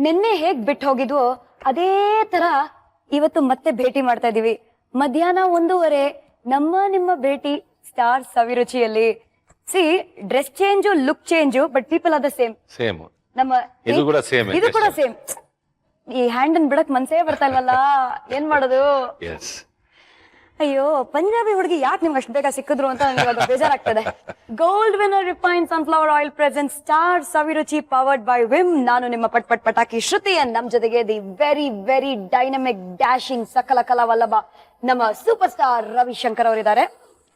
ನಿನ್ನೆ ಹೇಗ್ ಬಿಟ್ಟು ಹೋಗಿದ್ವೋ ಅದೇ ತರ ಇವತ್ತು ಮತ್ತೆ ಭೇಟಿ ಮಾಡ್ತಾ ಇದೀವಿ. ಮಧ್ಯಾಹ್ನ 1:30 ನಿಮ್ಮ ಭೇಟಿ ಸ್ಟಾರ್ ಸವಿರುಚಿಯಲ್ಲಿ. See dress change, look change, but people are the same. ನಮ್ಮ ಇದು ಕೂಡ ಸೇಮ್. ಈ ಹ್ಯಾಂಡ್ ಅನ್ ಬಿಡಕ್ ಮನ್ಸೇ ಬರ್ತಾ ಇಲ್ವಲ್ಲ, ಏನ್ ಮಾಡೋದು? ಅಯ್ಯೋ, ಪಂಜಾಬಿ ಹುಡುಗಿ ಯಾಕೆ ನಿಮ್ಗೆ ಅಷ್ಟು ಬೇಗ ಸಿಕ್ಕಿದ್ರು ಅಂತ ನನಗೆ ಇವಾಗ ಬೇಜಾರಾಗ್ತದೆ. Gold Winner refine sunflower oil present star Saviruchi powered by Vim. ನಾನು ನಿಮ್ಮ ಪಟ್ ಪಟಾಕಿ ಶ್ರುತಿ. ನಮ್ ಜೊತೆಗೆ the very very dynamic dashing ಸಕಲ ಕಲಾ ವಲ್ಲಭ ನಮ್ಮ ಸೂಪರ್ ಸ್ಟಾರ್ ರವಿಶಂಕರ್ ಅವರಿದ್ದಾರೆ.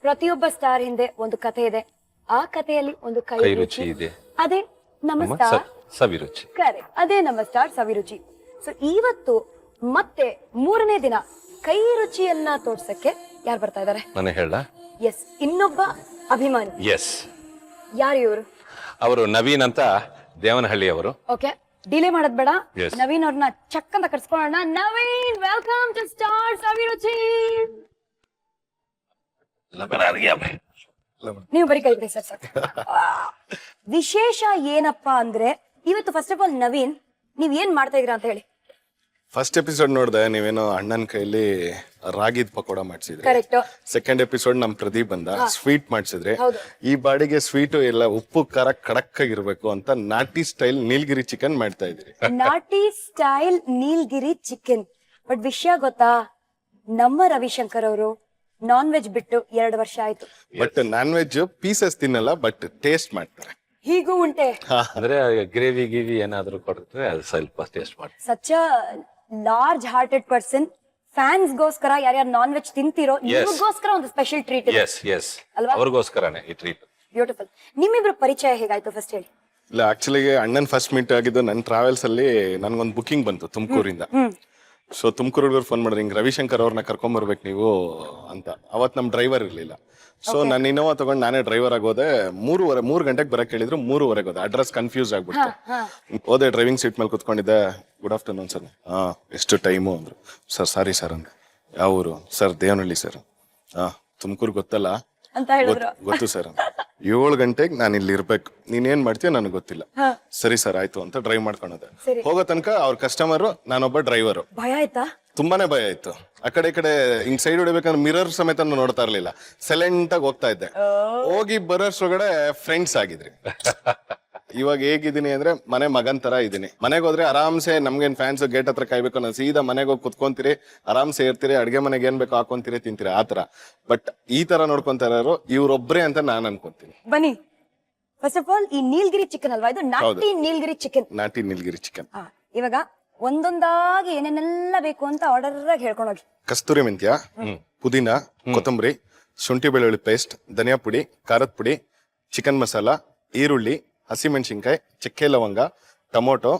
ಪ್ರತಿಯೊಬ್ಬ ಸ್ಟಾರ್ ಹಿಂದೆ ಒಂದು ಕಥೆ ಇದೆ. ಆ ಕಥೆಯಲ್ಲಿ ಒಂದು ಕೈ ರುಚಿ ಇದೆ. ಅದೇ ನಮ್ಮ ಸ್ಟಾರ್ ಸವಿರುಚಿ. ಕರೆಕ್ಟ್, ಅದೇ ನಮ್ಮ ಸ್ಟಾರ್ ಸವಿರುಚಿ. ಸೊ ಇವತ್ತು ಮತ್ತೆ 3ನೇ ದಿನ ಕೈ ರುಚಿಯನ್ನ ತೋರ್ಸಕ್ಕೆ ಯಾರು ಬರ್ತಾ ಇದಾರೆ? ನಾನು ಹೇಳ. ಎಸ್, ಇನ್ನೊಬ್ಬ ಅಭಿಮಾನಿ. ಎಸ್, ಯಾರು ಇವರು? ಅವರು ನವೀನ್ ಅಂತ, ದೇವನಹಳ್ಳಿ ಅವರು. ಓಕೆ, ಡಿಲೇ ಮಾಡೋದ್ ಬೇಡ. Yes. ನವೀನ್ ಅವ್ರನ್ನ ಚಕ್ ಅಂತ ಕರ್ಸ್ಕೊಳ್ಳೋಣ. ನವೀನ್, ವೆಲ್ಕಮ್ ಟು ಸ್ಟಾರ್ ಸವಿರುಚಿ. ನೀವು ಬರೀ ಕೈ ಬಿಡಿ ಸರ್. ವಿಶೇಷ ಏನಪ್ಪಾ ಅಂದ್ರೆ ಇವತ್ತು ಫಸ್ಟ್ ಆಫ್ ಆಲ್ ನವೀನ್, ನೀವ್ ಏನ್ ಮಾಡ್ತಾ ಇದೀರಾ ಅಂತ ಹೇಳಿ. ಫಸ್ಟ್ ಎಪಿಸೋಡ್ ನೋಡ್ದೆ, ನೀವೇನೋ ಅಣ್ಣನ ಕೈಲಿ ರಾಗಿದ್ ಪಕೋಡ ಮಾಡ್ಸಿದ್ರಿ. ಕರೆಕ್ಟ್. ಸೆಕೆಂಡ್ ಎಪಿಸೋಡ್ ನಮ್ ಪ್ರದೀಪ್ ಬಂದ ಸ್ವೀಟ್ ಮಾಡ್ಸಿದ್ರಿ. ಹೌದು. ಈ ಬಾಡಿಗೆ ಸ್ವೀಟು ಎಲ್ಲ ಉಪ್ಪು ಖಾರ ಖಡಕ್ ಆಗಿರ್ಬೇಕು ಅಂತ ನಾಟಿ ಸ್ಟೈಲ್ ನೀಲಗಿರಿ ಚಿಕನ್ ಮಾಡ್ತಾ ಇದ್ರಿ. ನಾಟಿ ಸ್ಟೈಲ್ ನೀಲ್ಗಿರಿ ಚಿಕನ್. ಬಟ್ ವಿಷಯ ಗೊತ್ತಾ, ನಮ್ಮ ರವಿಶಂಕರ್ ಅವರು ನಾನ್ ವೆಜ್ ಬಿಟ್ಟು 2 ವರ್ಷ ಆಯ್ತು. ಬಟ್ ನಾನ್ ವೆಜ್ ಪೀಸಸ್ ತಿನ್ನಲ್ಲ, ಬಟ್ ಟೇಸ್ಟ್ ಮಾಡ್ತಾರೆ. ಹೀಗೂ ಉಂಟೆ. ಅಂದ್ರೆ ಗ್ರೇವಿ ಗಿವಿ ಏನಾದ್ರು ಕೊಡ್ತಾರೆ, ಅದು ಸ್ವಲ್ಪ ಟೇಸ್ಟ್ ಮಾಡಿ. Such large hearted person. Fans ಗೋಸ್ಕರ ಯಾರ್ಯಾರು ನಾನ್ ವೆಜ್ ತಿಂತಿರೋ ನಿಮಗೋಸ್ಕರ ಒಂದು ಸ್ಪೆಷಲ್ ಟ್ರೀಟ್ ಇದೆ. ಎಸ್, ಅವ್ರಿಗೋಸ್ಕರನೇ ಈ ಟ್ರೀಟ್. ಬ್ಯೂಟಿಫುಲ್. ನಿಮ್ಮಿಬ್ರು ಪರಿಚಯ ಹೇಗಾಯ್ತು ಫಸ್ಟ್ ಹೇಳಿ. ಇಲ್ಲ, ಆಕ್ಚುಲಿ ಅಣ್ಣನ್ ಫಸ್ಟ್ ಮೀಟ್ ಆಗಿದ್ದು ನನ್ನ ಟ್ರಾವೆಲ್ಸ್ ಅಲ್ಲಿ ನನ್ಗೊಂದು ಬುಕಿಂಗ್ ಬಂತು ತುಮಕೂರಿಂದ. ಸೊ ತುಮಕೂರು ಫೋನ್ ಮಾಡಿದ್ರೆ, ಹಿಂಗ್ ರವಿಶಂಕರ್ ಅವ್ರನ್ನ ಕರ್ಕೊಂಡ್ ಬರ್ಬೇಕು ನೀವು ಅಂತ. ಅವತ್ ನಮ್ ಡ್ರೈವರ್ ಇರ್ಲಿಲ್ಲ. ಸೊ ನಾನು ಇನ್ನೋವಾ ತಗೊಂಡ್ ನಾನೇ ಡ್ರೈವರ್ ಆಗೋದೆ. 3 ಗಂಟೆಗೆ ಬರಕ್ ಹೇಳಿದ್ರು, 3:30 ಹೋದೆ. ಅಡ್ರೆಸ್ ಕನ್ಫ್ಯೂಸ್ ಆಗ್ಬಿಡ್ತು. ಹೋದೆ, ಡ್ರೈವಿಂಗ್ ಸೀಟ್ ಮೇಲೆ ಕುತ್ಕೊಂಡಿದ್ದೆ. Good afternoon sir. ಎಷ್ಟು ಟೈಮು ಅಂದ್ರು. ಸರ್ ಸಾರಿ ಸರ್ ಅಂದೆ. ಯಾವ ಊರು? Sir Devanahalli sir. ತುಮಕೂರು ಗೊತ್ತಲ್ಲ? ಅಂತ ಹೇಳಿದ್ರು. ಗೊತ್ತು ಸರ್. 7 ಗಂಟೆಗೆ ನಾನು ಇಲ್ಲಿ ಇರ್ಬೇಕು, ನೀನೇನ್ ಮಾಡ್ತೀಯ ನನಗೆ ಗೊತ್ತಿಲ್ಲ. ಸರಿ ಸರ್ ಆಯ್ತು ಅಂತ ಡ್ರೈವ್ ಮಾಡ್ಕೊಂಡೆ. ಹೋಗೋ ತನಕ ಅವ್ರ ಕಸ್ಟಮರ್, ನಾನೊಬ್ಬ ಡ್ರೈವರ್. ಭಯ ಆಯ್ತಾ? ತುಂಬಾನೇ ಭಯ ಆಯ್ತು. ಆ ಕಡೆ ಈ ಕಡೆ ಹಿಂಗ್ ಸೈಡ್ ಹೊಡಿಬೇಕಂದ್ರೆ ಮಿರರ್ ಸಮೇತ ನೋಡ್ತಾ ಇರ್ಲಿಲ್ಲ. ಸೈಲೆಂಟ್ ಆಗಿ ಹೋಗ್ತಾ ಇದ್ದೆ. ಹೋಗಿ ಬರೋಷ್ಟ್ರೊಳಗಡೆ ಫ್ರೆಂಡ್ಸ್ ಆಗಿದ್ರಿ. ಇವಾಗ ಹೇಗಿದ್ದೀನಿ ಅಂದ್ರೆ ಮನೆ ಮಗನ್ ತರ ಇದೀನಿ. ಮನೆಗೆ ಹೋದ್ರೆ ಆರಾಮ್ಸೆ, ನಮ್ಗೇನ್ ಫ್ಯಾನ್ಸ್ ಗೇಟ್ ಹತ್ರ ಕಾಯ್ಬೇಕು ಅನ್ನೋ, ಸೀದಾ ಮನೆಗೆ ಹೋಗಿ ಕುತ್ಕೊಂತೀರಿ, ಆರಾಮ್ಸೆ ಇರ್ತೀರಿ, ಅಡ್ಗೆ ಮನೆಗೆ ಏನ್ ಬೇಕೋ ಹಾಕೊಂತೀರಿ, ತಿಂತೀರಿ, ಆತರ. ಬಟ್ ಈ ತರ ನೋಡ್ಕೊಂತ ಇರೋರು ಇವ್ರೊಬ್ರೆ ಅಂತ ನಾನ್ ಅನ್ಕೊಂತೀನಿ. ಬನ್ನಿ, ಫಸ್ಟ್ ಆಫ್ ಆಲ್ ಈ ನೀಲ್ಗಿರಿ ಚಿಕನ್ ಅಲ್ವಾ ಇದು? ನಾಟಿ ನೀಲ್ಗಿರಿ ಚಿಕನ್. ನಾಟಿ ನೀಲಗಿರಿ ಚಿಕನ್. ಇವಾಗ ಒಂದೊಂದಾಗಿ ಏನೇನೆಲ್ಲ ಬೇಕು ಅಂತ ಆರ್ಡರ್ ಆಗಿ ಹೇಳ್ಕೊಂಡು ಹೋಗಿ. ಕಸ್ತೂರಿ ಮೆಂತ್ಯ, ಪುದೀನ, ಕೊತ್ತಂಬರಿ, ಶುಂಠಿ ಬೆಳ್ಳುಳ್ಳಿ ಪೇಸ್ಟ್, ಧನಿಯಾ ಪುಡಿ, ಖಾರದ ಪುಡಿ, ಚಿಕನ್ ಮಸಾಲ, ಈರುಳ್ಳಿ, ಹಸಿಮೆಣಸಿನ್ಕಾಯಿ, ಚಕ್ಕೆ ಲವಂಗ, ಟೊಮೊಟೊ,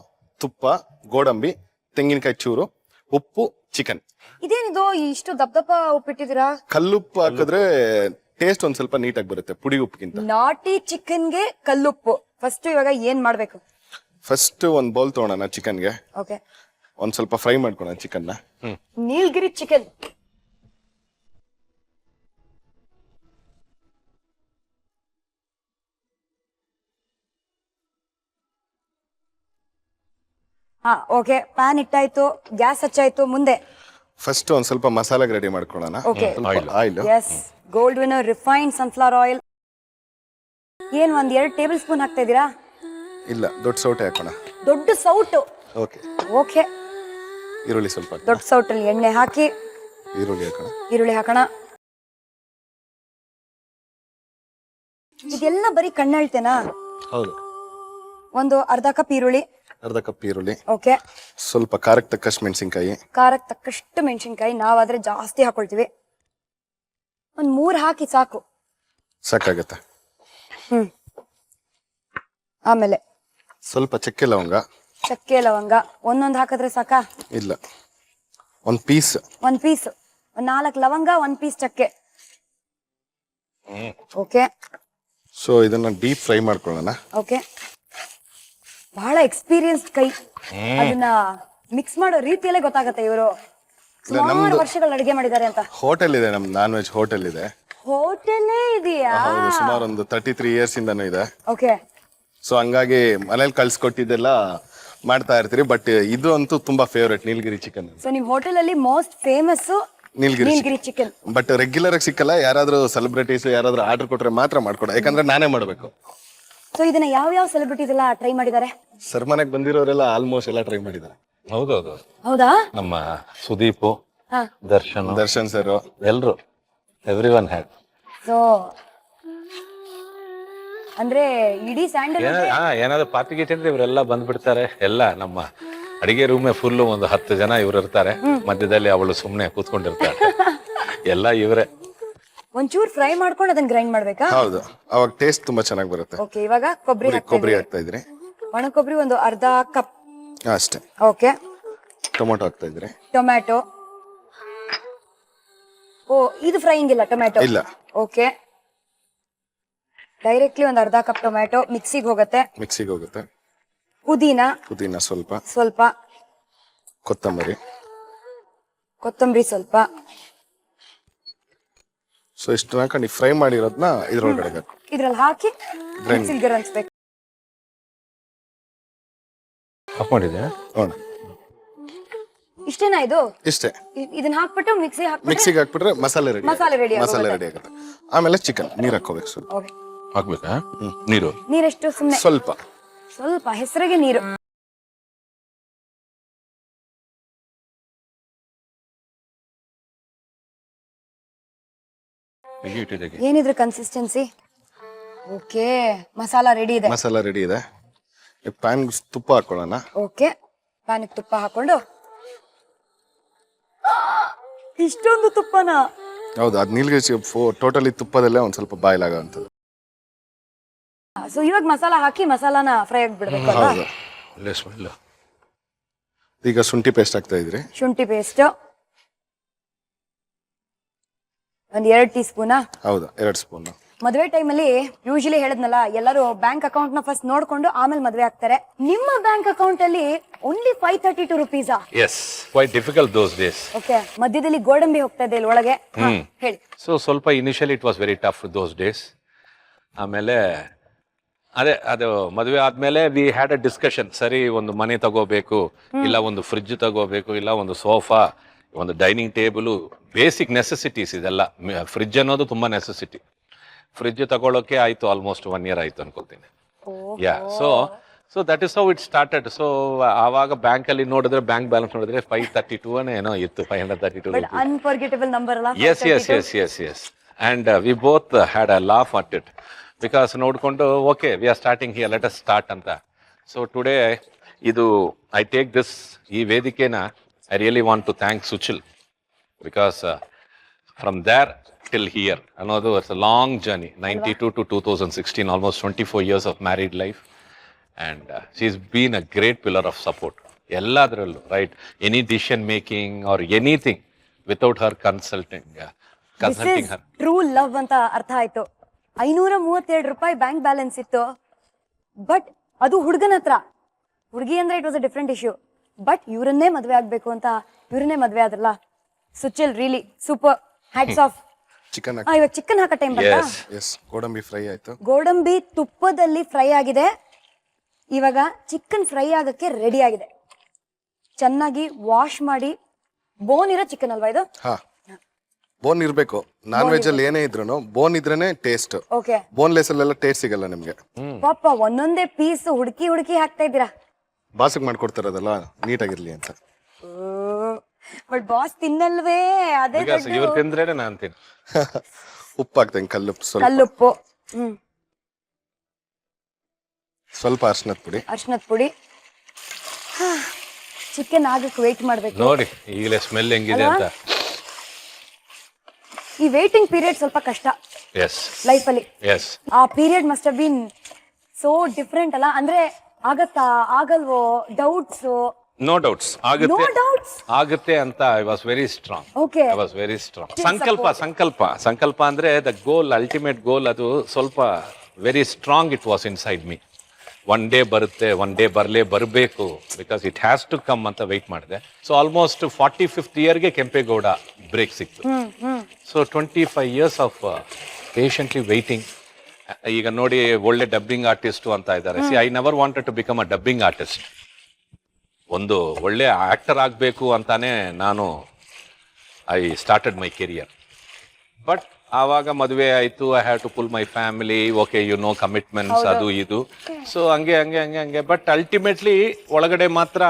ತುಪ್ಪ, ಗೋಡಂಬಿ, ತೆಂಗಿನಕಾಯಿ ಚೂರು, ಉಪ್ಪು, ಚಿಕನ್. ಇದೇನಿದು ಇಷ್ಟು ದಪ್ಪ ಉಪ್ಪಿಟ್ಟಿದ್ದೀರಾ? ಕಲ್ಲುಪ್ಪು ಹಾಕಿದ್ರೆ ಟೇಸ್ಟ್ ಒಂದ್ ಸ್ವಲ್ಪ ನೀಟಾಗಿ ಬರುತ್ತೆ ಪುಡಿ ಉಪ್ಪಿಗಿಂತ. ನಾಟಿ ಚಿಕನ್ಗೆ ಕಲ್ಲುಪ್ಪು. ಫಸ್ಟ್ ಇವಾಗ ಏನ್ ಮಾಡ್ಬೇಕು? ಫಸ್ಟ್ ಒಂದ್ ಬೌಲ್ ತಗೊಳೋಣ ಚಿಕನ್ಗೆ. ಓಕೆ, ಒಂದ್ ಸ್ವಲ್ಪ ಫ್ರೈ ಮಾಡ್ಕೊಳ್ಳೋಣ ಚಿಕನ್ ನ. ನೀಲ್ಗಿರಿ ಚಿಕನ್. ಓಕೆ, ಪ್ಯಾನ್ ಇಟ್ಟಾಯ್ತು, ಗ್ಯಾಸ್ ಹಚ್ಚಾಯ್ತು, ಮುಂದೆ ಫಸ್ಟ್ ಒಂದ್ ಸ್ವಲ್ಪ ಮಸಾಲಾಗೆ ರೆಡಿ ಮಾಡ್ಕೊಳ್ಳೋಣ. Okay, oil. Yes, Gold winner refined sunflower oil. ಏನ್ 1-2 ಟೇಬಲ್ ಸ್ಪೂನ್ ಹಾಕ್ತಾ ಇದೀರಾ? ಇಲ್ಲ, ದೊಡ್ಡ ಸೌಟೆ ಹಾಕೋಣ. ದೊಡ್ಡ ಸೌಟು. ಓಕೆ. ಓಕೆ, ಈರುಳ್ಳಿ ಸ್ವಲ್ಪ ದೊಡ್ಡ ಸೌಟಲ್ಲಿ ಎಣ್ಣೆ ಹಾಕಿ ಈರುಳ್ಳಿ ಹಾಕೋಣ. ಇದೆಲ್ಲ ಬರೀ ಕಣ್ಣಳ್ತೇನಾ? ಹೌದು. ಒಂದು ಅರ್ಧ ಕಪ್ ಈರುಳ್ಳಿ. ಓಕೆ. ಸ್ವಲ್ಪ ಖಾರಕ್ಕೆ ತಕ್ಕಷ್ಟು ಮೆಣಸಿನ್ಕಾಯಿ. ಖಾರಕ್ಕೆ ತಕ್ಕಷ್ಟು ಮೆಣಸಿನ್ಕಾಯಿ. ನಾವಾದ್ರೆ ಜಾಸ್ತಿ ಹಾಕೊಳ್ತೀವಿ. 3 ಹಾಕಿ ಸಾಕು. ಸಾಕಾಗತ್ತೆ. ಆಮೇಲೆ ಸ್ವಲ್ಪ ಚಕ್ಕೆ ಲವಂಗ. ಒಂದೊಂದು ಹಾಕಿದ್ರೆ ಸಾಕಾ? ಇಲ್ಲ, ಒಂದ್ ಪೀಸ್. 4 ಲವಂಗ, 1 ಪೀಸ್ ಚಕ್ಕೆ. ಓಕೆ. ಸೊ ಇದನ್ನ ಡೀಪ್ ಫ್ರೈ ಮಾಡ್ಕೊಳ್ಳೋಣ. ಓಕೆ. ಬಹಳ ಎಕ್ಸ್ಪೀರಿಯನ್ಸ್ಡ್ ಕೈ. ಅದನ್ನ ಮಿಕ್ಸ್ ಮಾಡೋ ರೀತಿಯಲ್ಲೇ ಗೊತ್ತಾಗತ್ತೆ ಇವರು ಸುಮಾರು ವರ್ಷಗಳು ಅಡಿಗೆ ಮಾಡಿದ್ದಾರೆ ಅಂತ. ಹೋಟೆಲ್ ಇದೆ, ನಮ್ ನಾನ್ ವೆಜ್ ಹೋಟೆಲ್ ಇದೆ. ಹೋಟೆಲ್ಲೇ ಇದೆಯಾ? ಹೌದು, ಸುಮಾರು ಒಂದು 33 ಇಯರ್ಸ್ ಇಂದಾನು ಇದೆ. ಓಕೆ. ಸೊ ಹಂಗಾಗಿ ಮನೇಲಿ ಕಳ್ಸಿಕೊಟ್ಟಿದ್ದೆಲ್ಲ ಮಾಡ್ತಾ ಇರ್ತೀರಿ. ಬಟ್ ಇದು ಅಂತೂ ತುಂಬಾ ಫೇವ್ರೇಟ್, ನೀಲಗಿರಿ ಚಿಕನ್. ಸೊ ನಿಮ್ ಹೋಟೆಲ್ ಅಲ್ಲಿ most famous Nilgiri chicken. But regular ಆಗಿ ಸಿಕ್ಕಲ್ಲ, ಯಾರಾದ್ರೂ ಸೆಲೆಬ್ರಿಟೀಸ್ ಯಾರಾದ್ರೂ ಆರ್ಡರ್ ಕೊಟ್ರೆ ಮಾತ್ರ ಮಾಡ್ಕೊಡ, ಯಾಕಂದ್ರೆ ನಾನೇ ಮಾಡ್ಬೇಕು. ಸೊ ಇದನ್ನ ಯಾವ ಸೆಲೆಬ್ರಿಟೀಸ್ ಎಲ್ಲ ಟ್ರೈ ಮಾಡಿದ್ದಾರೆ? ಸರ್ ಮನೆಗೆ ಬಂದಿರೋರೆಲ್ಲ ಆಲ್ಮೋಸ್ಟ್ ಎಲ್ಲ ಟ್ರೈ ಮಾಡಿದ್ದಾರೆ. ಹೌದೌದು, ಹೌದಾ? ನಮ್ಮ ಸುದೀಪ್, ಹಾ. ದರ್ಶನ್ ಸರ್ ಎಲ್ರು, ಎವ್ರಿ ಒನ್ ಹ್ಯಾಡ್. ಸೊ ಅಂದ್ರೆ ಇಡೀ ಸ್ಯಾಂಡಲ್ ಏನಾದ್ರು ಪಾರ್ಟಿ ಗೀಟಿ ಅಂದ್ರೆ ಇವರೆಲ್ಲ ಬಂದ್ಬಿಡ್ತಾರೆ. ಎಲ್ಲ ನಮ್ಮ ಅಡಿಗೆ ರೂಮೇ ಫುಲ್ ಒಂದು 10 ಜನ ಇವ್ರು ಇರ್ತಾರೆ. ಮಧ್ಯದಲ್ಲಿ ಅವಳು ಸುಮ್ನೆ ಕೂತ್ಕೊಂಡಿರ್ತಾರೆ. ಎಲ್ಲ ಇವರೇ. ಒಂಚೂರು ಫ್ರೈ ಮಾಡ್ಕೊಂಡು ಅದನ್ನ ಗ್ರೈಂಡ್ ಮಾಡ್ಬೇಕಾ? ಹೌದು, ಅವಾಗ ಟೇಸ್ಟ್ ತುಂಬಾ ಚೆನ್ನಾಗಿ ಬರುತ್ತೆ. ಓಕೆ, ಇವಾಗ ಕೊಬ್ಬರಿ ಹಾಕ್ತಾ ಇದ್ರಿ. ಒಣ ಕೊಬ್ಬರಿ ಒಂದು ಅರ್ಧ ಕಪ್ ಅಷ್ಟೇ. ಓಕೆ. ಟೊಮೊಟೊ ಹಾಕ್ತಾ ಇದ್ರಿ. ಟೊಮ್ಯಾಟೊ. ಓ, ಇದು ಫ್ರೈಯಿಂಗ್ ಇಲ್ಲ ಟೊಮ್ಯಾಟೊ? ಇಲ್ಲ. ಓಕೆ, ಡೈರೆಕ್ಟ್ಲಿ ಒಂದು ಅರ್ಧ ಕಪ್ ಟೊಮ್ಯಾಟೊ ಮಿಕ್ಸಿಗೆ ಹೋಗುತ್ತೆ. ಪುದೀನ ಸ್ವಲ್ಪ, ಕೊತ್ತಂಬರಿ ಸ್ವಲ್ಪ. ಸೊ ಇಷ್ಟು ಹಾಕೊಂಡು ಫ್ರೈ ಮಾಡಿರೋದನ್ನ ಇದ್ರೊಳಗಡೆ ಇದ್ರಲ್ಲಿ ಹಾಕಿ ಮಿಕ್ಸಿಗೆ ರಂಚ್ಬೇಕು. ಆಫ್ ಮಾಡಿದೆ. ಇಷ್ಟೇನಾ ಇದು? ಇಷ್ಟೇ. ಇದನ್ನ ಹಾಕ್ಬಿಟ್ಟು ಮಿಕ್ಸಿಗೆ ಹಾಕ್ಬಿಟ್ರೆ ಮಸಾಲೆ ರೆಡಿ ಆಗುತ್ತೆ. ಆಮೇಲೆ ಚಿಕನ್ ನೀರ್ ಹಾಕೋಬೇಕು. ಸ್ವಲ್ಪ ಹಾಕ್ಬೇಕಾ ನೀರು? ನೀರೆಷ್ಟು? ಸುಮ್ಮನೆ ಸ್ವಲ್ಪ ಹೆಸರಿಗೆ ನೀರು. ಏನಿದ್ರ ಕನ್ಸಿಸ್ಟೆನ್ಸಿ? ಓಕೆ, ಮಸಾಲಾ ರೆಡಿ ಇದೆ. ಪ್ಯಾನ್ ತುಪ್ಪ ಹಾಕೊಳ್ಳೋಣ. ಓಕೆ, ಪ್ಯಾನ್ ತುಪ್ಪ ಹಾಕೊಂಡು. ಇಷ್ಟೊಂದು ತುಪ್ಪನಾ? ಹೌದು, ಅದ್ ನೀಲ್ಗಿರಿ ಟೋಟಲಿ ತುಪ್ಪದಲ್ಲೇ ಒಂದ್ ಸ್ವಲ್ಪ ಬಾಯ್ಲ್ ಆಗೋಂಥದ್ದು. ಸೊ ಇವಾಗ ಮಸಾಲಾ ಹಾಕಿ ಮಸಾಲಾನ ಫ್ರೈ ಆಗಿಬಿಡ್ಬೇಕು. ಈಗ ಶುಂಠಿ ಪೇಸ್ಟ್ ಹಾಕ್ತಾ ಇದ್ರಿ. ಶುಂಠಿ ಪೇಸ್ಟ್ ಒಂದ್ 2 ಟೀ ಸ್ಪೂನ್. ಹೌದು, 2 ಸ್ಪೂನ್. ಮದುವೆ ಟೈಮಲ್ಲಿ ಯೂಶಲಿ ಹೇಳದ್ನಲ್ಲ, ಎಲ್ಲರೂ ಬ್ಯಾಂಕ್ ಅಕೌಂಟ್ ನ ಫಸ್ಟ್ ನೋಡ್ಕೊಂಡು ಆಮೇಲೆ ಮದುವೆ ಆಗ್ತಾರೆ. ನಿಮ್ಮ ಬ್ಯಾಂಕ್ ಅಕೌಂಟ್ ಅಲ್ಲಿ only 532 rupees. Yes, quite difficult those days. Okay, ಮಧ್ಯದಲ್ಲಿ ಗೋಡಂಬಿ ಹೋಗ್ತಾ ಇದೆ ಇಲ್ಲಿ ಒಳಗೆ. ಹೇಳಿ. ಸೊ ಸ್ವಲ್ಪ initially it was very tough those days. ಆಮೇಲೆ ಅದು ಮದುವೆ ಆದ್ಮೇಲೆ ವಿ ಹ್ಯಾಡ್ ಅ ಡಿಸ್ಕಷನ್. ಸರಿ, ಒಂದು ಮನೆ ತಗೋಬೇಕು, ಇಲ್ಲ ಒಂದು ಫ್ರಿಡ್ಜ್ ತಗೋಬೇಕು, ಇಲ್ಲ ಒಂದು ಸೋಫಾ, ಒಂದು ಡೈನಿಂಗ್ ಟೇಬಲ್, ಬೇಸಿಕ್ ನೆಸೆಸಿಟೀಸ್ ಇದೆಲ್ಲ. ಫ್ರಿಡ್ಜ್ ಅನ್ನೋದು ತುಂಬಾ ನೆಸೆಸಿಟಿ. ಫ್ರಿಡ್ಜ್ ತಗೊಳ್ಳೋಕೆ ಆಯ್ತು ಆಲ್ಮೋಸ್ಟ್ 1 year ಆಯ್ತು ಅನ್ಕೊಳ್ತೀನಿ. Yeah, so that is how it started. So ಆವಾಗ ಬ್ಯಾಂಕ್ ಅಲ್ಲಿ ನೋಡಿದ್ರೆ, ಬ್ಯಾಂಕ್ ಬ್ಯಾಲೆನ್ಸ್ ನೋಡಿದ್ರೆ 532 ಏನೋ ಇತ್ತು. 532. ಅನ್ಫರ್ಗೆಟಬಲ್ ನಂಬರ್ ಅಲ್ಲ? Yes. And we both had a laugh at it. Because ನೋಡ್ಕೊಂಡು okay, we are starting here, let us start ಅಂತ. So today I take this, ಈ ವೇದಿಕೆನ I really want to thank Suchil. Because from there till here ಅನ್ನೋದು it's a long journey. 92 to 2016, almost 24 years of married life. And she has been a great pillar of support. ಎಲ್ಲದರಲ್ಲೂ, right, any decision making or anything without Har consulting Har. True love ಅಂತ ಅರ್ಥ ಆಯ್ತು. 532 ರೂಪಾಯಿ bank balance ಇತ್ತು, but ಅದು ಹುಡುಗನ ಹತ್ರ. ಹುಡುಗಿ ಅಂದ್ರೆ it was a different issue. But ಇವರನ್ನೇ ಮದ್ವೆ ಆಗ್ಬೇಕು ಅಂತ ಇವರನ್ನೇ ಮದ್ವೆ ಆದ್ರಲ್ಲ. Suchil, really super, hats off. ಇವಾಗ ಚಿಕನ್ ಹಾಕೋ ಟೈಮ್ ಬಂತಾ? ಗೋಡಂಬಿ ಫ್ರೈ ಆಯ್ತು. ಗೋಡಂಬಿ ತುಪ್ಪದಲ್ಲಿ ಫ್ರೈ ಆಗಿದೆ. ಇವಾಗ ಚಿಕನ್ ಫ್ರೈ ಆಗಕ್ಕೆ ರೆಡಿ ಆಗಿದೆ. ಚೆನ್ನಾಗಿ ವಾಶ್ ಮಾಡಿ, ಬೋನ್ ಇರೋ ಚಿಕನ್ ಅಲ್ವಾ ಇದು? ಬೋನ್ ಇರ್ಬೇಕು. ನಾನ್ ವೆಜ್ ಅಲ್ಲಿ ಏನೇ ಇದ್ರು ಬೋನ್ ಇದ್ರೇನೆ ಟೇಸ್ಟ್. ಓಕೆ, ಬೋನ್ಲೆಸ್ ಅಲ್ಲೆಲ್ಲ ಟೇಸ್ಟ್ ಸಿಗಲ್ಲ ನಿಮ್ಗೆ. ಪಾಪ ಒಂದೊಂದೇ ಪೀಸ್ ಹುಡುಕಿ ಹಾಕ್ತಾ ಇದ್ದೀರಾ. ಬಾಸಿಗೆ ಮಾಡ್ಕೊಡ್ತಾರದಲ್ಲ, ನೀಟಾಗಿರ್ಲಿ ಅಂತ. ಬಟ್ ಬಾಸ್ ತಿನ್ನಲ್ವೇ? ಅದೇ ಇವ್ರು ತಿಂದ್ರೇನೆ ನಾನು ತಿನ್. ಉಪ್ಪು ಹಾಕ್ತೇನೆ, ಕಲ್ಲುಪ್ಪು. ಸ್ವಲ್ಪ ಅರ್ಶಿನದ ಪುಡಿ. ಚಿಕನ್ ಆಗಕ್ಕೆ ವೇಟ್ ಮಾಡ್ಬೇಕು. ನೋಡಿ ಈಗಲೇ ಸ್ಮೆಲ್ ಹೆಂಗಿದೆ ಅಂತ. ಈ ವೇಟಿಂಗ್ ಪೀರಿಯಡ್ ಸ್ವಲ್ಪ ಕಷ್ಟ ಲೈಫ್ ಅಲ್ಲಿ. ಆ period must have been so different ಅಲ್ಲ? ಅಂದ್ರೆ ಆಗಲ್ವೋ? ಡೌಟ್ಸ್? ನೋ ಡೌಟ್ಸ್, ಆಗುತ್ತೆ ಅಂತ I was very strong. I was very strong. ಸಂಕಲ್ಪ ಅಂದ್ರೆ ದ ಗೋಲ್, ಅಲ್ಟಿಮೇಟ್ ಗೋಲ್. ಅದು ಸ್ವಲ್ಪ very strong it was inside me. One day ಬರುತ್ತೆ, ಒನ್ ಡೇ ಬರಬೇಕು, because it has to come ಅಂತ ವೆಯ್ಟ್ ಮಾಡಿದೆ. ಸೊ ಆಲ್ಮೋಸ್ಟ್ 45th yearಗೆ Kempegowda break ಸಿಕ್ತು. So 25 years of patiently waiting. ಈಗ ನೋಡಿ, ಒಳ್ಳೆ ಡಬ್ಬಿಂಗ್ ಆರ್ಟಿಸ್ಟ್ ಅಂತ ಇದ್ದಾರೆ. See, I never wanted to become a dubbing artist. ಒಂದು ಒಳ್ಳೆ ಆಕ್ಟರ್ ಆಗಬೇಕು ಅಂತಾನೆ ನಾನು I started my career. But ಆವಾಗ ಮದುವೆ ಆಯಿತು, I have to pull my family, okay you know commitments, ಅದು ಇದು. ಸೊ ಹಂಗೆ ಬಟ್ ಅಲ್ಟಿಮೇಟ್ಲಿ ಒಳಗಡೆ ಮಾತ್ರ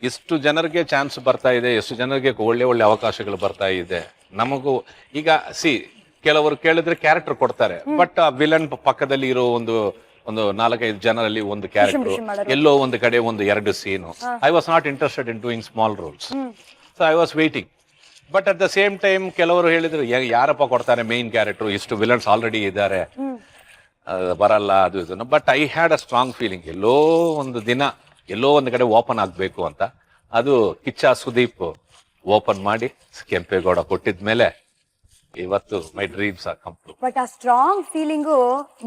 ಎಷ್ಟು ಜನರಿಗೆ ಚಾನ್ಸ್ ಬರ್ತಾ ಇದೆ, ಎಷ್ಟು ಜನರಿಗೆ ಒಳ್ಳೆ ಒಳ್ಳೆ ಅವಕಾಶಗಳು ಬರ್ತಾ ಇದೆ. ನಮಗೂ ಈಗ ಕೆಲವರು ಕೇಳಿದ್ರೆ ಕ್ಯಾರೆಕ್ಟರ್ ಕೊಡ್ತಾರೆ, ಬಟ್ ಆ ವಿಲನ್ ಪಕ್ಕದಲ್ಲಿ ಇರೋ ಒಂದು 4-5 ಜನರಲ್ಲಿ ಒಂದು ಕ್ಯಾರೆಕ್ಟರ್, ಎಲ್ಲೋ ಒಂದು ಕಡೆ 1-2 scene. I was not interested in doing small roles, so I was waiting. But at the same time ಕೆಲವರು ಹೇಳಿದ್ರು, ಯಾರಪ್ಪ ಕೊಡ್ತಾರೆ ಮೇನ್ ಕ್ಯಾರೆಕ್ಟರ್, ಇಷ್ಟು ವಿಲನ್ಸ್ ಆಲ್ರೆಡಿ ಇದ್ದಾರೆ, ಬರಲ್ಲ ಅದು ಇದನ್ನು. But I had a strong feeling, ಎಲ್ಲೋ ಒಂದು ದಿನ ಎಲ್ಲೋ ಒಂದು ಕಡೆ ಓಪನ್ ಆಗಬೇಕು ಅಂತ. ಅದು ಕಿಚ್ಚ ಸುದೀಪ್ ಓಪನ್ ಮಾಡಿ ಕೆಂಪೇಗೌಡ ಕೊಟ್ಟಿದ್ಮೇಲೆ ಇವತ್ತು my dreams are come true. But ಆ ಸ್ಟ್ರಾಂಗ್ ಫೀಲಿಂಗು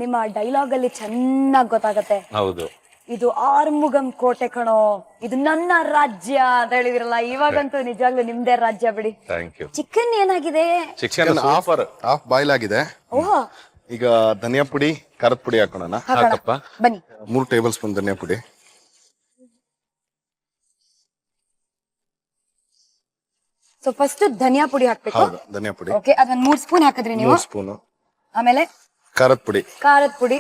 ನಿಮ್ಮ ಡೈಲಾಗ್ ಅಲ್ಲಿ ಚೆನ್ನಾಗಿ ಗೊತ್ತಾಗತ್ತೆ. ಹೌದು, ಇದು ಆರ್ಮುಗಂ ಕೋಟೆ ಕಣೋ, ಇದು ನನ್ನ ರಾಜ್ಯ ಅಂತ ಹೇಳಿದಿರಲ್ಲ, ಇವಾಗಂತೂ ನಿಜವಾಗ್ಲೂ ನಿಮ್ದೇ ರಾಜ್ಯ ಬಿಡಿ. Thank you. ಚಿಕನ್ ಏನಾಗಿದೆ? ಚಿಕನ್ ಹಾಫ್ ಬಾಯ್ಲ್ ಆಗಿದೆ. ಓಹೋ, ಈಗ ಧನಿಯಾ ಪುಡಿ, ಖಾರದ ಪುಡಿ ಹಾಕೋಣ. ಹಾಕಪ್ಪ. ಬನ್ನಿ. 3 ಟೇಬಲ್ ಸ್ಪೂನ್ ಧನಿಯಾ ಪುಡಿ. ಸೊ ಫಸ್ಟ್ ಧನಿಯಾ ಪುಡಿ ಹಾಕ್ಬೇಕು. ಹೌದು, ಧನಿಯಾ ಪುಡಿ. ಓಕೆ, ಅದನ್ನ 3 ಸ್ಪೂನ್ ಹಾಕಿದ್ರಿ ನೀವು. 3 ಸ್ಪೂನ್. ಆಮೇಲೆ ಖಾರದ ಪುಡಿ. ಖಾರದ ಪುಡಿ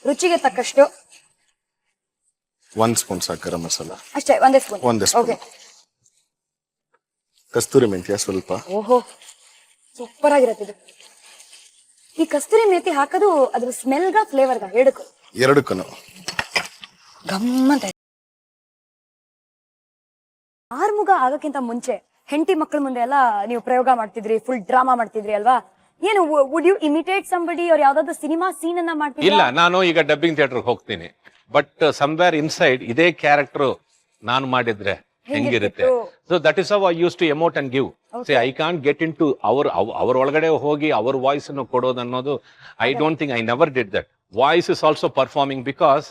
ರುಚಿಗೆ ತಕ್ಕಷ್ಟು. 1 ಸ್ಪೂನ್ ಸಾಕು ಗರಂ ಮಸಾಲ. ಅಷ್ಟೇ, ಒಂದೇ ಸ್ಪೂನ್. ಒಂದೇ ಸ್ಪೂನ್. ಓಕೆ. ಕಸ್ತೂರಿ ಮೆಂತ್ಯ ಸ್ವಲ್ಪ. ಓಹೋ, ಸೂಪರ್ ಆಗಿರತ್ತೆ ಇದು. ಈ ಕಸ್ತೂರಿ ಮೇಥಿ ಹಾಕೋದು ಅದ್ರ ಸ್ಮೆಲ್ಗ ಫ್ಲೇವರ್ಗ ಎರಡಕ್ಕೂ ಗಮ್ಮಂತ. ಆರ್ಮುಗ ಆಗಕ್ಕಿಂತ ಮುಂಚೆ ಹೆಂಡತಿ ಮಕ್ಕಳ ಮುಂದೆ ಎಲ್ಲ ನೀವು ಪ್ರಯೋಗ ಮಾಡ್ತಿದ್ರಿ, ಫುಲ್ ಡ್ರಾಮಾ ಮಾಡ್ತಿದ್ರಿ ಅಲ್ವಾ? ಏನು ವುಡ್ ಯು ಇಮಿಟೇಟ್ ಸಂಬಡಿ, ಅವ್ರ ಯಾವ್ದಾದ್ರು ಸಿನಿಮಾ ಸೀನ್ ಅನ್ನ ಮಾಡ್ತಿದ್ರಾ? ಇಲ್ಲ, ನಾನು ಈಗ ಡಬ್ಬಿಂಗ್ ಥಿಯೇಟರ್ ಹೋಗ್ತೀನಿ, ಬಟ್ ಸಮ್ವೇರ್ ಇನ್ಸೈಡ್ ಇದೇ ಕ್ಯಾರೆಕ್ಟರ್ ನಾನು ಮಾಡಿದ್ರೆ ಹೆಂಗಿರುತ್ತೆ. So that is how I use to emote and give. Say I can't get into ಅವ್ರ ಒಳಗಡೆ ಹೋಗಿ ಅವ್ರ ವಾಯ್ಸ್ ಅನ್ನು ಕೊಡೋದು ಅನ್ನೋದು, I don't think, I never did that. Voice is also performing because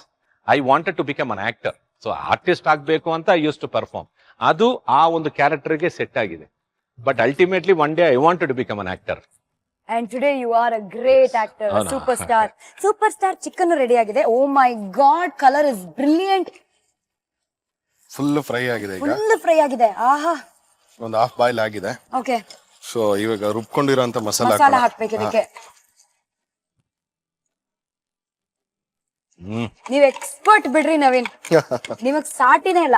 I wanted to become an actor. So artist ಆಗ್ಬೇಕು ಅಂತ I use to perform. ಅದು ಆ ಒಂದು ಕ್ಯಾರೆಕ್ಟರ್ಗೆ ಸೆಟ್ ಆಗಿದೆ. But ultimately one day I wanted to become an actor. And today you are a great actor, super star. Super star chicken ready ಆಗಿದೆ. Oh my god, colour is brilliant. Full fry ಆಗಿದೆ. ಈಗ full fry ಆಗಿದೆ. ಆಹಾ, ಒಂದು half boil ಆಗಿದೆ. Okay. So ಇವಾಗ ರುಬ್ಕೊಂಡಿರೋಂತ ಮಸಾಲ ಹಾಕ್ಬೇಕು ಇದಕ್ಕೆ. ನೀವ್ ಎಕ್ಸ್ಪರ್ಟ್ ಬಿಡ್ರಿ ನವೀನ್, ನಿಮಗ್ ಸಾಟಿನೇ ಇಲ್ಲ.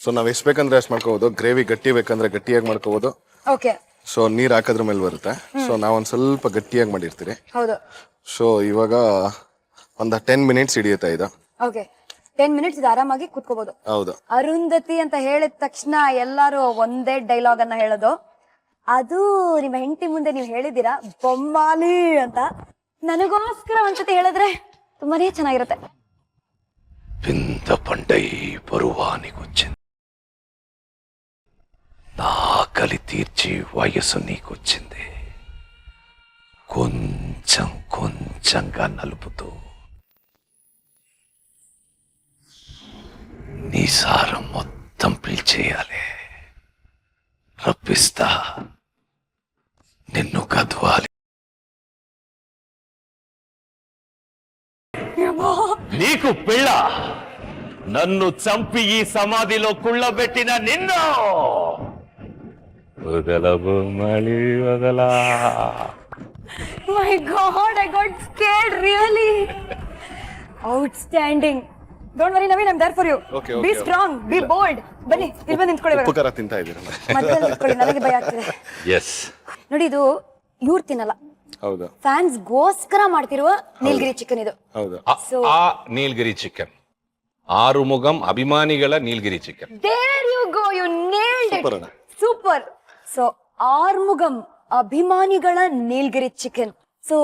ಸೊ ನಾವ್ ಎಷ್ಟ್ ಬೇಕಂದ್ರೆ ಅಷ್ಟ್ ಮಾಡ್ಕೋಬಹುದು. ಗ್ರೇವಿ ಗಟ್ಟಿ ಬೇಕಂದ್ರೆ ಗಟ್ಟಿಯಾಗಿ ಮಾಡ್ಕೋಬಹುದು. ಓಕೆ. ಸೊ ನೀರ್ ಹಾಕೋದ್ರ ಮೇಲೆ ಬರುತ್ತೆ. ಸೊ ನಾವೊಂದ್ ಸ್ವಲ್ಪ ಗಟ್ಟಿಯಾಗಿ ಮಾಡಿರ್ತೀರಿ. ಹೌದು. ಸೊ ಇವಾಗ ಒಂದ್ 10 ಮಿನಿಟ್ಸ್ ಹಿಡಿಯುತ್ತೆ ಇದು. ಓಕೆ, 10 ಮಿನಿಟ್ಸ್ ಇದು ಆರಾಮಾಗಿ ಕುತ್ಕೋಬಹುದು. ಹೌದು. ಅರುಂಧತಿ ಅಂತ ಹೇಳಿದ ತಕ್ಷಣ ಎಲ್ಲಾರು ಒಂದೇ ಡೈಲಾಗ್ ಅನ್ನ ಹೇಳೋದು. ಅದು ನಿಮ್ಮ ಹೆಂಡತಿ ಮುಂದೆ ನೀವು ಹೇಳಿದೀರಾ, ಬೊಮ್ಮಾಲಿ ಅಂತ. ನನಗೋಸ್ಕರ ಒಂದ್ಸತಿ ಹೇಳಿದ್ರೆ ತುಂಬಾನೇ ಚೆನ್ನಾಗಿರುತ್ತೆ. పింద పండై పరువానికొచ్చింది, నా ఆకలి తీర్చి వయసు నీకొచ్చింది. కొంచెం కొంచెంగా నలుపుతూ నీ సారం మొత్తం పీల్చేయాలి. రప్పిస్తా, నిన్ను కదవాలి. నీకు పిల్ల, నన్ను చంపి ఈ సమాధిలో కుళ్ళబెట్టిన నిన్ను వదలబు మళ్ళీ వదలా. My God, I got scared, really. Outstanding. Don't worry, Naveen, I'm there for you. Okay, Be okay, strong, be bold. ಬನ್ನಿ, ಇಲ್ಲಿ ಬಂದು ನಿಂತ್ಕೊಳ್ಳಿ. ಉಪ್ಪು ಖಾರ ತಿಂತಾ ಇದೀರ? ಮಧ್ಯದಲ್ಲಿ ನಿಂತ್ಕೊಳ್ಳಿ, ನನಗೆ ಭಯ ಆಗ್ತಿದೆ. ಎಸ್, ನೋಡಿ, ಇದು ಇವ್ರು ತಿನ್ನಲ್ಲ, ಹೌದು, ಫ್ಯಾನ್ಸ್ ಗೋಸ್ಕರ ಮಾಡ್ತಿರುವ ನೀಲಗಿರಿ ಚಿಕನ್ ಇದು. ಹೌದು. ಆ ನೀಲಗಿರಿ ಚಿಕನ್, ಆರುಮುಗಂ ಅಭಿಮಾನಿಗಳ ನೀಲಗಿರಿ chicken. There you go, you nailed it. Super ಅಣ್ಣ. Super. So ಆರ್ಮುಗಂ ಅಭಿಮಾನಿಗಳ ನೀಲಗಿರಿ ಚಿಕನ್. ಸೊ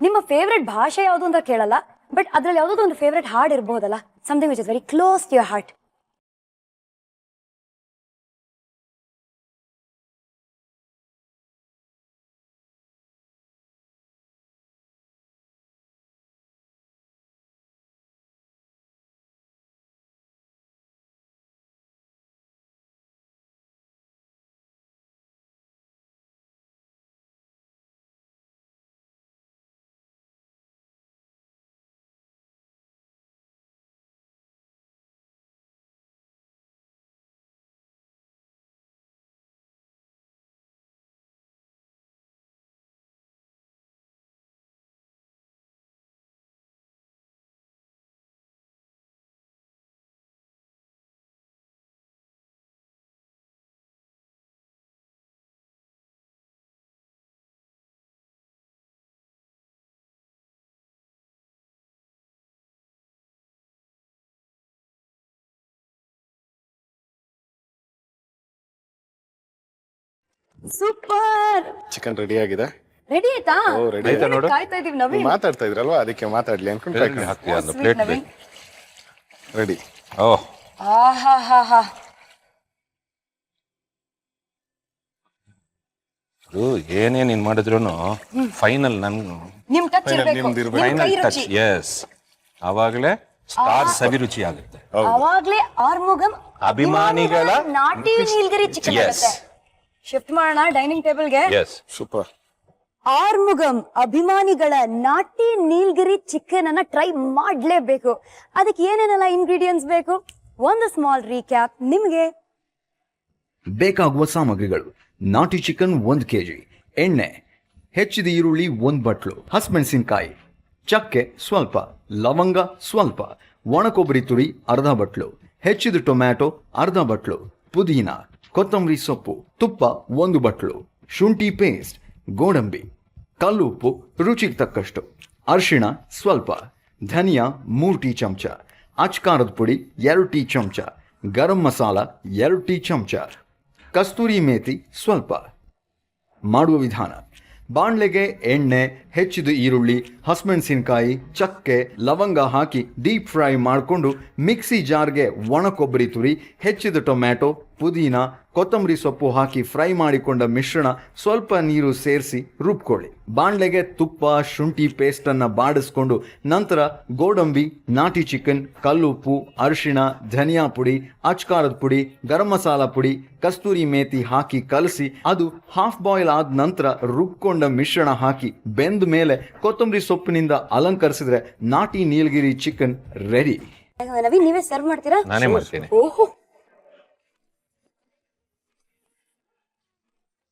ನಿಮ್ಮ ಫೇವ್ರೆಟ್ ಭಾಷೆ ಯಾವುದು ಅಂತ ಕೇಳಲ್ಲ, ಬಟ್ ಅದ್ರಲ್ಲಿ ಯಾವ್ದಾದ್ರು ಒಂದು ಫೇವ್ರೆಟ್ ಹಾಡ್ ಇರಬಹುದಲ್ಲ, something which is very close to your heart. Super. Chicken ready ಆಗಿದೆ. ರೆಡಿ ಆಯ್ತಾ? ಓ ರೆಡಿ ಆಯ್ತಾ ನೋಡು. ಕಾಯ್ತಾ ಇದೀವಿ ನವೀನ್. ಮಾತಾಡ್ತಾ ಇದ್ರಲ್ವಾ ಅದಕ್ಕೆ ಮಾತಾಡ್ಲಿ ಅನ್ಕೊಂಡು ಹಾಕ್ತೀಯ ಒಂದು Sweet ಪ್ಲೇಟ್ ನವೀನ್. ರೆಡಿ. ಓಹ್ ಆಹಾಹಾಹಾ. ಅದು ಏನೇ ನೀನ್ ಮಾಡಿದ್ರು ಫೈನಲ್ ನನ್ ನಿಮ್ ಟಚ್ ಇರ್ಬೇಕು. ನಿಮ್ದು ಇರ್ಬೇಕು. ನಿಮ್ ಕೈ ಫೈನಲ್ ಟಚ್ ರುಚಿ. ಎಸ್ ಅವಾಗಲೇ ಸ್ಟಾರ್ ಸವಿರುಚಿ ಆಗುತ್ತೆ. ಅವಾಗ್ಲೇ ಆರ್ಮುಗಂ ಅಭಿಮಾನಿಗಳ ನಾಟಿ ನೀಲಗಿರಿ ಚಿಕನ್ Yes. ಆಗುತ್ತೆ. ಶಿಫ್ಟ್ ಮಾಡೋಣ ಡೈನಿಂಗ್ ಟೇಬಲ್ಗೆ. Yes super. ಆರ್ಮುಗಂ ಅಭಿಮಾನಿಗಳ ನಾಟಿ ನೀಲಗಿರಿ ಚಿಕನ್ ಅನ್ನ ಟ್ರೈ ಮಾಡ್ಲೇಬೇಕು. ಅದಕ್ಕೆ ಏನೇನೆಲ್ಲ ಇಂಗ್ರೀಡಿಯೆಂಟ್ಸ್ ಬೇಕು ಒಂದು ಸ್ಮಾಲ್ ರೀಕ್ಯಾಪ್ ನಿಮ್ಗೆ. ಬೇಕಾಗುವ ಸಾಮಗ್ರಿಗಳು: ನಾಟಿ ಚಿಕನ್ 1 kg, ಎಣ್ಣೆ, ಹೆಚ್ಚಿದ ಈರುಳ್ಳಿ 1 ಬಟ್ಲು, ಹಸಿಮೆಣಸಿನಕಾಯಿ, ಚಕ್ಕೆ ಸ್ವಲ್ಪ, ಲವಂಗ ಸ್ವಲ್ಪ, ಒಣಕೊಬ್ಬರಿ ತುರಿ ಅರ್ಧ ಬಟ್ಲು, ಹೆಚ್ಚಿದ ಟೊಮ್ಯಾಟೊ ಅರ್ಧ ಬಟ್ಲು, ಪುದೀನ, ಕೊತ್ತಂಬರಿ ಸೊಪ್ಪು, ತುಪ್ಪ 1 ಬಟ್ಲು, ಶುಂಠಿ ಪೇಸ್ಟ್, ಗೋಡಂಬಿ, ಕಲ್ಲುಪ್ಪು ರುಚಿಗೆ ತಕ್ಕಷ್ಟು, ಅರಿಶಿಣ ಸ್ವಲ್ಪ, ಧನಿಯಾ 3 ಟೀ ಚಮಚ, ಅಚ್ಕಾರದ ಪುಡಿ 2 ಟೀ ಚಮಚ, ಗರಂ ಮಸಾಲ 2 ಟೀ ಚಮಚ, ಕಸ್ತೂರಿ ಮೇಥಿ ಸ್ವಲ್ಪ. ಮಾಡುವ ವಿಧಾನ: ಬಾಣಲೆಗೆ ಎಣ್ಣೆ, ಹೆಚ್ಚಿದ ಈರುಳ್ಳಿ, ಹಸಿಮೆಣಸಿನಕಾಯಿ, ಚಕ್ಕೆ, ಲವಂಗ ಹಾಕಿ ಡೀಪ್ ಫ್ರೈ ಮಾಡಿಕೊಂಡು ಮಿಕ್ಸಿ ಜಾರ್ಗೆ ಒಣ ಕೊಬ್ಬರಿ ತುರಿ, ಹೆಚ್ಚಿದ ಟೊಮ್ಯಾಟೊ, ಪುದೀನ, ಕೊತ್ತಂಬರಿ ಸೊಪ್ಪು ಹಾಕಿ ಫ್ರೈ ಮಾಡಿಕೊಂಡ ಮಿಶ್ರಣ ಸ್ವಲ್ಪ ನೀರು ಸೇರಿಸಿ ರುಬ್ಕೊಳ್ಳಿ. ಬಾಣಲೆಗೆ ತುಪ್ಪ, ಶುಂಠಿ ಪೇಸ್ಟನ್ನು ಬಾಡಿಸ್ಕೊಂಡು ನಂತರ ಗೋಡಂಬಿ, ನಾಟಿ ಚಿಕನ್, ಕಲ್ಲುಪ್ಪು, ಅರಿಶಿಣ, ಧನಿಯಾ ಪುಡಿ, ಅಚ್ಕಾರದ ಪುಡಿ, ಗರಂ ಮಸಾಲ ಪುಡಿ, ಕಸ್ತೂರಿ ಮೇಥಿ ಹಾಕಿ ಕಲಸಿ ಅದು ಹಾಫ್ ಬಾಯ್ಲ್ ಆದ ನಂತರ ರುಬ್ಕೊಂಡ ಮಿಶ್ರಣ ಹಾಕಿ ಬೆಂದ ಮೇಲೆ ಕೊತ್ತಂಬರಿ ಸೊಪ್ಪಿನಿಂದ ಅಲಂಕರಿಸಿದ್ರೆ ನಾಟಿ ನೀಲಗಿರಿ ಚಿಕನ್ ರೆಡಿ. ನವೀನ್ ನೀವೇ ಸರ್ವ್ ಮಾಡ್ತೀರಾ? ನಾನೇ ಮಾಡ್ತೀನಿ. ಓಹೋ,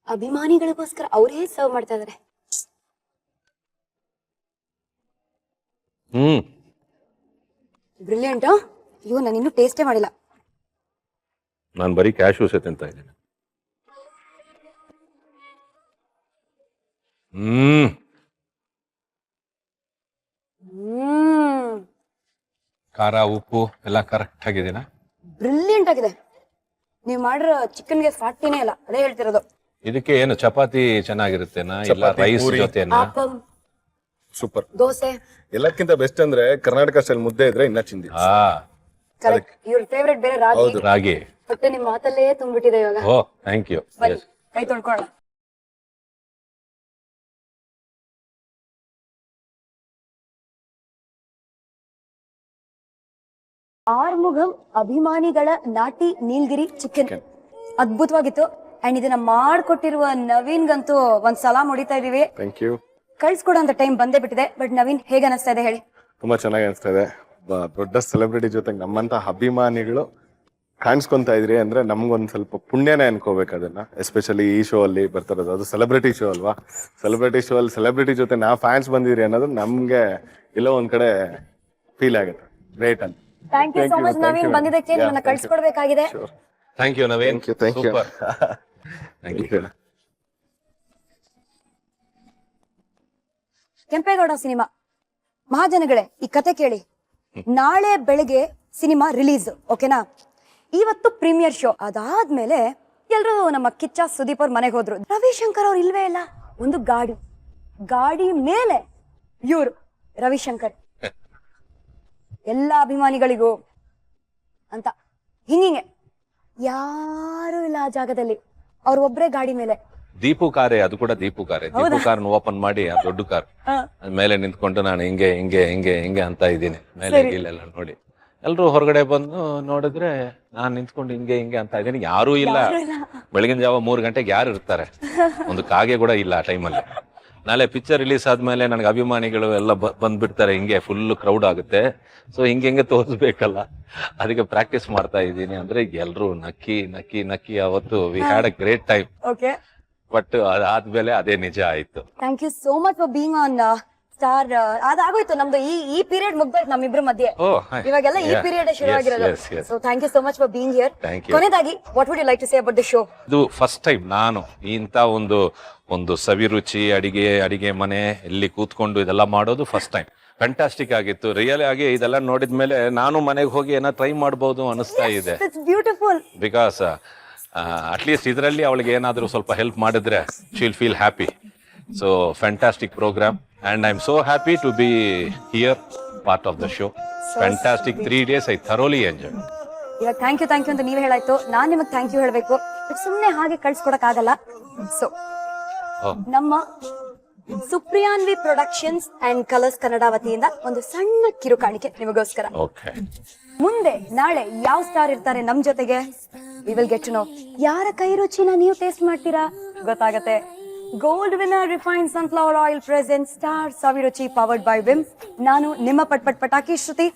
ಅಭಿಮಾನಿಗಳಿಗೋಸ್ಕರ ಅವರೇ ಸರ್ವ್ ಮಾಡ್ತಾ ಇದಾರೆ. ಬ್ರಿಲಿಯಂಟ್. ಅಯ್ಯೋ ನಾನು ಇನ್ನೂ ಟೇಸ್ಟೇ ಮಾಡಿಲ್ಲ. ನಾನು ಬರೀ ಕ್ಯಾಶ್ಯೂಸ್ ತಿಂತಾ ಇದ್ದೀನಿ. ಖಾರ ಉಪ್ಪು ಎಲ್ಲ ಕರೆಕ್ಟ್ ಆಗಿದೆನಾ? ಬ್ರಿಲಿಯಂಟ್ ಆಗಿದೆ. ನೀವು ಮಾಡಿರೋ ಚಿಕನ್ಗೆ ಸಾಟಿನೇ ಇಲ್ಲ, ಅದೇ ಹೇಳ್ತಿರೋದು. ಇದಕ್ಕೆ ಏನು ಚಪಾತಿ ಚೆನ್ನಾಗಿರುತ್ತೇನಾ ಇಲ್ಲ ಚಪಾತಿ, ರೈಸ್ ಪೂರಿ. ಜೊತೆನಾ? ಆಪಂ, ಸೂಪರ್. ದೋಸೆ. ಎಲ್ಲಕ್ಕಿಂತ ಬೆಸ್ಟ್ ಅಂದ್ರೆ ಕರ್ನಾಟಕ ಸ್ಟೈಲ್ ಮುದ್ದೆ ಇದ್ರೆ ಇನ್ನ ಚಿಂದಿ. ಕರೆಕ್ಟ್. ಇವ್ರ ಫೇವ್ರೆಟ್ ಬೇರೆ ರಾಗಿ. ರಾಗಿ. ಹೊಟ್ಟೆ ನಿಮ್ ಮಾತಲ್ಲೇ ತುಂಬಿಟ್ಟಿದೆ ಇವಾಗ. ಓ ಥ್ಯಾಂಕ್ ಯು. ಬನ್ನಿ ಕೈ ತೊಳ್ಕೊಳ್ಳೋಣ. ಆರ್ಮುಗಂ ಅಭಿಮಾನಿಗಳ ನಾಟಿ ನೀಲಗಿರಿ ಚಿಕನ್ ಅದ್ಭುತವಾಗಿತ್ತು. ಅಂಡ್ ಇದನ್ನ ಮಾಡ್ಕೊಟ್ಟಿರುವ ನವೀನ್ಗಂತೂ ಒಂದ್ ಸಲಾಮ್ ಹೊಡಿತಾ ಇದೀವಿ. Thank you. ಕಳ್ಸ್ಕೊಡೋ ಅಂತ ಟೈಮ್ ಬಂದೇ ಬಿಟ್ಟಿದೆ. ಬಟ್ ನವೀನ್ ಹೇಗೆ ಅನಿಸ್ತಾ ಇದೆ ಹೇಳಿ? ತುಂಬಾ ಚೆನ್ನಾಗಿ ಅನಿಸ್ತಾ ಇದೆ. ದೊಡ್ಡ ಸೆಲೆಬ್ರಿಟಿ ಜೊತೆಗೆ ನಮ್ಮಂತ ಅಭಿಮಾನಿಗಳು ಕಾಣಿಸ್ಕೊಂತಾ ಇದ್ರಿ ಅಂದ್ರೆ ನಮ್ಗೊಂದ್ ಸ್ವಲ್ಪ ಪುಣ್ಯನೇ ಅನ್ಕೋಬೇಕು ಅದನ್ನ. ಎಸ್ಪೆಷಲಿ ಈ ಶೋ ಅಲ್ಲಿ ಬರ್ತಾರದು, ಅದು ಸೆಲೆಬ್ರಿಟಿ ಶೋ ಅಲ್ವಾ. ಸೆಲೆಬ್ರಿಟಿ ಶೋ ಅಲ್ಲಿ ಸೆಲೆಬ್ರಿಟಿ ಜೊತೆ ನಾವು ಫ್ಯಾನ್ಸ್ ಬಂದಿರಿ ಅನ್ನೋದು ನಮ್ಗೆ ಎಲ್ಲೋ ಒಂದ್ ಕಡೆ ಫೀಲ್ ಆಗುತ್ತೆ. ಗ್ರೇಟ್ ಅಂತ. Thank you so much Naveen, ಬಂದಿದ್ದಕ್ಕೆ ನಿಮ್ಮನ್ನ ಕಳ್ಸ್ಕೊಡ್ಬೇಕಾಗಿದೆ. Thank you Naveen. Thank you. Super. Thank you. Kempegowda cinema ಮಹಾಜನಗಳೇ, ಈ ಕತೆ ಕೇಳಿ. ನಾಳೆ ಬೆಳಗ್ಗೆ ಸಿನಿಮಾ ರಿಲೀಸ್, ಓಕೆನಾ? ಇವತ್ತು ಪ್ರೀಮಿಯರ್ ಶೋ ಅದಾದ್ಮೇಲೆ ಎಲ್ರು ನಮ್ಮ ಕಿಚ್ಚ ಸುದೀಪ್ ಅವ್ರ ಮನೆಗೆ ಹೋದ್ರು. ರವಿಶಂಕರ್ ಅವ್ರು ಇಲ್ವೇ ಇಲ್ಲ. ಒಂದು ಗಾಡಿ ಮೇಲೆ ಇವ್ರು ರವಿಶಂಕರ್ ಎಲ್ಲ ಅಭಿಮಾನಿಗಳಿಗೂ ಅಂತ ಹಿಂಗೆ ಯಾರು ಇಲ್ಲ ಆ ಜಾಗದಲ್ಲಿ. ಅವ್ರ ಒಬ್ರೇ ಗಾಡಿ ಮೇಲೆ. ದೀಪು ಕಾರೇ, ಅದು ಕೂಡ ದೀಪು ಕಾರೇ. ದೀಪು ಕಾರ್ನ ಓಪನ್ ಮಾಡಿ ಆ ದೊಡ್ಡ ಕಾರ್ ಮೇಲೆ ನಿಂತ್ಕೊಂಡು ನಾನು ಹಿಂಗೆ ಹಿಂಗೆ ಹಿಂಗೆ ಹಿಂಗೆ ಅಂತ ಇದ್ದೀನಿ. ಮೇಲೆ ಇಲ್ಲೆಲ್ಲ ನೋಡಿ ಎಲ್ರು ಹೊರಗಡೆ ಬಂದು ನೋಡಿದ್ರೆ ನಾನ್ ನಿಂತ್ಕೊಂಡು ಹಿಂಗೆ ಹಿಂಗೆ ಅಂತ ಇದ್ದೀನಿ. ಯಾರೂ ಇಲ್ಲ. ಬೆಳಗಿನ ಜಾವ 3 ಗಂಟೆಗೆ ಯಾರು ಇರ್ತಾರೆ? ಒಂದು ಕಾಗೆ ಕೂಡ ಇಲ್ಲ ಆ ಟೈಮಲ್ಲಿ. ನಾಳೆ ಪಿಕ್ಚರ್ ರಿಲೀಸ್ ಆದ್ಮೇಲೆ ನನಗೆ ಅಭಿಮಾನಿಗಳು ಎಲ್ಲ ಬಂದ್ಬಿಡ್ತಾರೆ. ಹಿಂಗೆ ಫುಲ್ ಕ್ರೌಡ್ ಆಗುತ್ತೆ. ಸೊ ಹಿಂಗೆ ತೋರಿಸ್ಬೇಕಲ್ಲ, ಅದಕ್ಕೆ ಪ್ರಾಕ್ಟೀಸ್ ಮಾಡ್ತಾ ಇದ್ದೀನಿ. ಅಂದ್ರೆ ಎಲ್ರು ನಕ್ಕಿ ನಕ್ಕಿ ನಕ್ಕಿ ಅವತ್ತು we had a great time. Okay, but ಅದಾದ್ಮೇಲೆ ಅದೇ ನಿಜ ಆಯ್ತು. Thank you so much for being on star. ಅದಾಗೋಯ್ತು ನಮ್ದು ಈ ಪೀರಿಯಡ್ ಮುಗ್ದೋಯ್ತು ನಮ್ಮಿಬ್ರ ಮಧ್ಯೆ. ಇವಾಗೆಲ್ಲ ಈ ಪೀರಿಯಡ್ ಶುರು ಆಗಿರೋದು. So thank you so much for being here. ಕೊನೆದಾಗಿ what would you like to say about the show? ಇದು ಫಸ್ಟ್ ಟೈಮ್ ನಾನು ಇಂತ ಒಂದು ಸವಿರುಚಿ ಅಡಿಗೆ ಮನೆ ಇಲ್ಲಿ ಕೂತ್ಕೊಂಡು ಇದೆಲ್ಲ ಮಾಡೋದು ಫಸ್ಟ್ ಟೈಮ್. ಫ್ಯಾಂಟಾಸ್ಟಿಕ್ ಆಗಿತ್ತು. ರಿಯಲ್ ಆಗಿ ಇದೆಲ್ಲ ನೋಡಿದ್ಮೇಲೆ ನಾನು ಮನೆಗೆ ಹೋಗಿ ಏನೋ ಟ್ರೈ ಮಾಡಬಹುದು ಅನಿಸ್ತಾ ಇದೆ. It's beautiful. ಬಿಕಾಸ್ ಅಟ್ಲೀಸ್ಟ್ ಇದರಲ್ಲಿ ಅವಳಿಗೆ ಏನಾದರೂ ಸ್ವಲ್ಪ ಹೆಲ್ಪ್ ಮಾಡಿದ್ರೆ she'll feel happy. So fantastic programme and I am so happy to be here part of the show. Fantastic 3 days I thoroughly enjoy. ಇವಾಗ ಥ್ಯಾಂಕ್ ಯು ಅಂತ ನೀವೇ ಹೇಳಾಯ್ತು, ನಾನ್ ನಿಮಗೆ ಥ್ಯಾಂಕ್ ಯು ಹೇಳಬೇಕು. ಸುಮ್ಮನೆ ಹಾಗೆ ಕಳ್ಸ್ಕೊಡಕ್ ಆಗಲ್ಲ. ಸೊ ನಮ್ಮ Supriyanvi productions and colours Kannada ವತಿಯಿಂದ ಒಂದು ಸಣ್ಣ ಕಿರುಕಾಣಿಕೆ ನಿಮಗೋಸ್ಕರ. ಓಕೆ, ಮುಂದೆ ನಾಳೆ ಯಾವ ಸ್ಟಾರ್ ಇರ್ತಾರೆ ನಮ್ ಜೊತೆಗೆ, we will get to know. ಯಾರ ಕೈ ರುಚಿನ ನೀವು ಟೇಸ್ಟ್ ಮಾಡ್ತೀರಾ ಗೊತ್ತಾಗತ್ತೆ. Gold winner refined sunflower oil present star Saviruchi powered by Vim. ನಾನು ನಿಮ್ಮ ಪಟಾಕಿ ಶ್ರುತಿ.